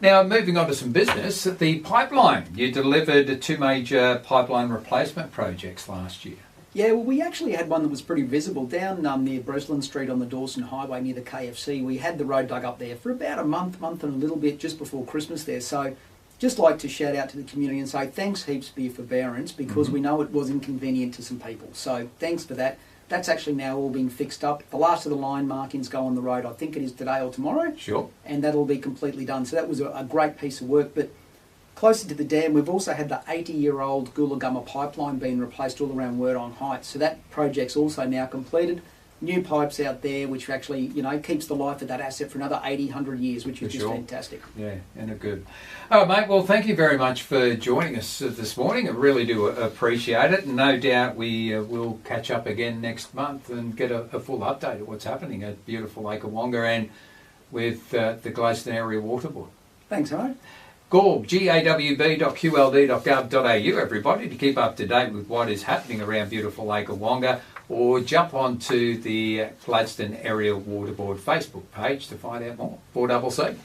Now, moving on to some business, the pipeline. You delivered 2 major pipeline replacement projects last year. Yeah, well, we actually had one that was pretty visible down near Breslin Street on the Dawson Highway near the KFC. We had the road dug up there for about a month and a little bit just before Christmas there. So just like to shout out to the community and say thanks heaps for your forbearance, because we know it was inconvenient to some people. So thanks for that. That's actually now all been fixed up. The last of the line markings go on the road, I think it is today or tomorrow. Sure. And that'll be completely done. So that was a great piece of work. But closer to the dam, we've also had the 80-year-old Goolagumma pipeline being replaced all around Wordong Heights. So that project's also now completed. New pipes out there, which actually, keeps the life of that asset for another 80, 100 years, which is just fantastic. Yeah, and a good. All right, mate. Well, thank you very much for joining us this morning. I really do appreciate it. And no doubt we will catch up again next month and get a full update of what's happening at beautiful Lake of Wonga and with the Gladstone Area Water Board. Thanks, Hammo. GAWB, GAWB.qld.gov.au, everybody, to keep up to date with what is happening around beautiful Lake of Wonga, or jump onto the Gladstone Area Water Board Facebook page to find out more. 4CC.